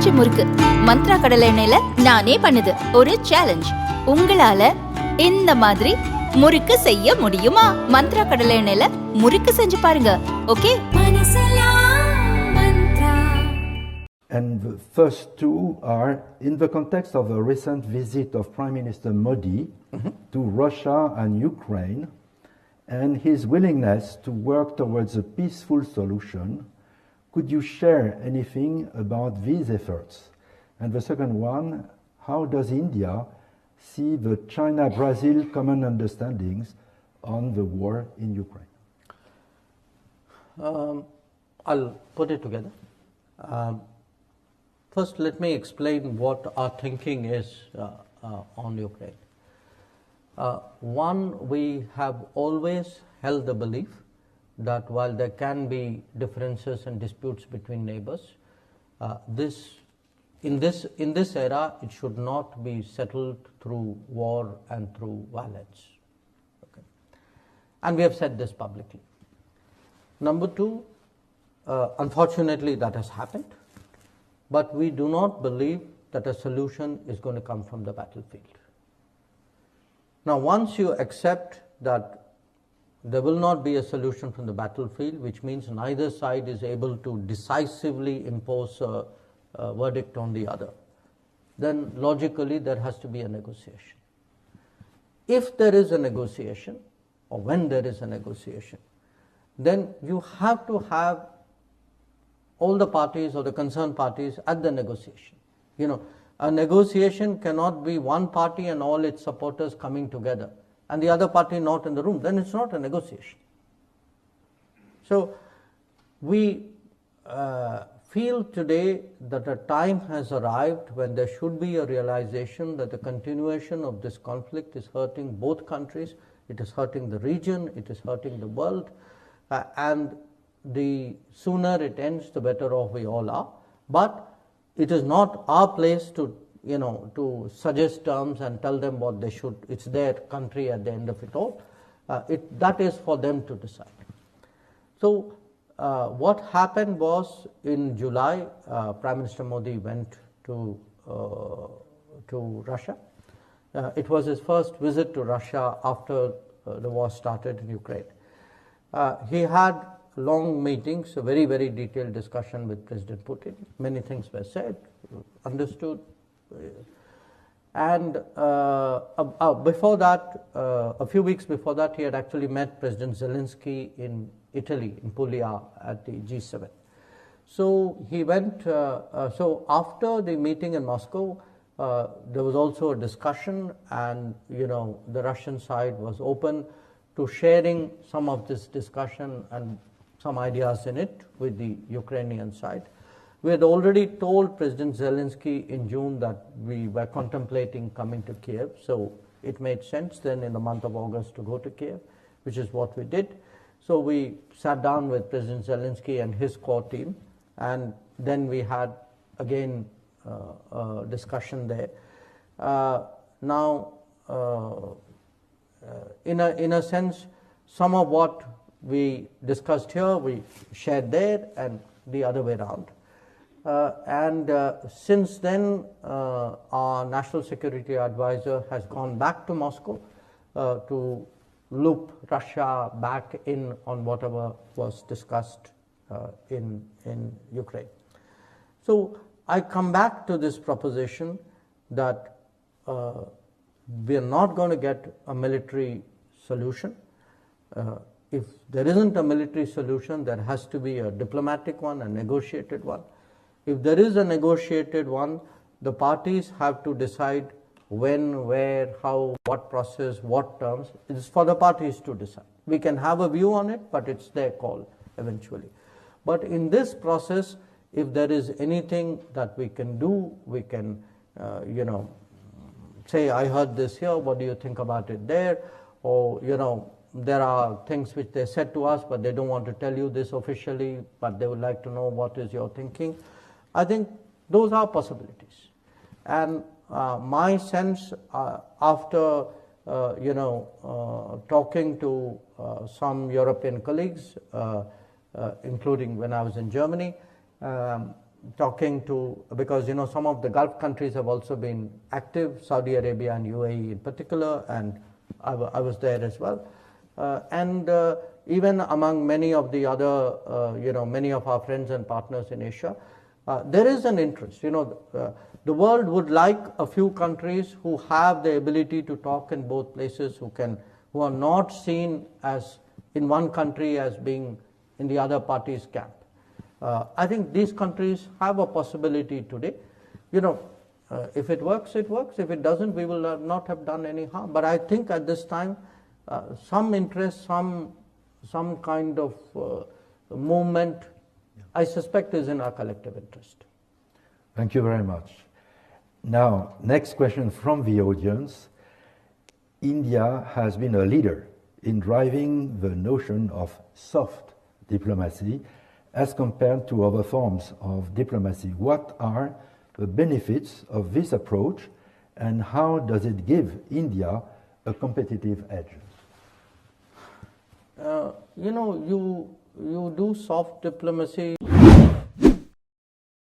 பஞ்சு முறுக்கு மந்த்ரா கடலை எண்ணெயில நானே பண்ணுது. ஒரு சேலஞ்ச், உங்களால இந்த மாதிரி முறுக்கு செய்ய முடியுமா? மந்த்ரா கடலை எண்ணெயில முறுக்கு செஞ்சு பாருங்க. Okay. And the first two are in the context of a recent visit of Prime Minister Modi to Russia and Ukraine and his willingness to work towards a peaceful solution. Could you share anything about these efforts? And the second one, how does India see the China-Brazil common understandings on the war in Ukraine? I'll put it together. First, let me explain what our thinking is on Ukraine. One, we have always held the belief that while there can be differences and disputes between neighbors, in this era, it should not be settled through war and through violence. Okay. And we have said this publicly. Number two, unfortunately, that has happened. But we do not believe that a solution is going to come from the battlefield. Now, once you accept that there will not be a solution from the battlefield, which means neither side is able to decisively impose a verdict on the other, then logically there has to be a negotiation. If there is a negotiation, or when there is a negotiation, then you have to have all the parties or the concerned parties at the negotiation. You know, a negotiation cannot be one party and all its supporters coming together and the other party not in the room. Then it's not a negotiation. So we feel today that a time has arrived when there should be a realization that the continuation of this conflict is hurting both countries, it is hurting the region, it is hurting the world, and the sooner it ends, the better off we all are. But it is not our place to, to suggest terms and tell them what they should. It's their country at the end of it all. That is for them to decide. So what happened was in July, Prime Minister Modi went to Russia. It was his first visit to Russia after the war started in Ukraine. He had long meetings, a very, very detailed discussion with President Putin. Many things were said, understood. And before that, a few weeks before that, he had actually met President Zelenskyyä in Italy, in Puglia, at the G7. So he went, so after the meeting in Moscow, there was also a discussion, and, the Russian side was open to sharing some of this discussion and some ideas in it with the Ukrainian side. We had already told President Zelenskyyä in June that we were contemplating coming to Kiev, so it made sense then in the month of August to go to Kiev, which is what we did. So we sat down with President Zelenskyyä and his core team, and then we had again a discussion there. Now, in a sense, some of what we discussed here, we shared there, and the other way around. And since then, our National Security Advisor has gone back to Moscow to loop Russia back in on whatever was discussed in Ukraine. So I come back to this proposition that we are not going to get a military solution. If there isn't a military solution, there has to be a diplomatic one, a negotiated one. If there is a negotiated one, the parties have to decide when, where, how, what process, what terms. It is for the parties to decide. We can have a view on it, but it's their call eventually. But in this process, if there is anything that we can do, we can, say, I heard this here, what do you think about it there? Or, there are things which they said to us, but they don't want to tell you this officially, but they would like to know what is your thinking. I think those are possibilities. And my sense, after talking to some European colleagues, including when I was in Germany, talking to, because some of the Gulf countries have also been active, Saudi Arabia and UAE in particular, and I was there as well. And even among many of the other, many of our friends and partners in Asia, there is an interest. The world would like a few countries who have the ability to talk in both places, who are not seen as in one country as being in the other party's camp. I think these countries have a possibility today. If it works, it works. If it doesn't, we will not have done any harm. But I think at this time, some interest, some kind of movement, I suspect is in our collective interest. Thank you very much. Now, next question from the audience. India has been a leader in driving the notion of soft diplomacy as compared to other forms of diplomacy. What are the benefits of this approach, and how does it give India a competitive edge? You do soft diplomacy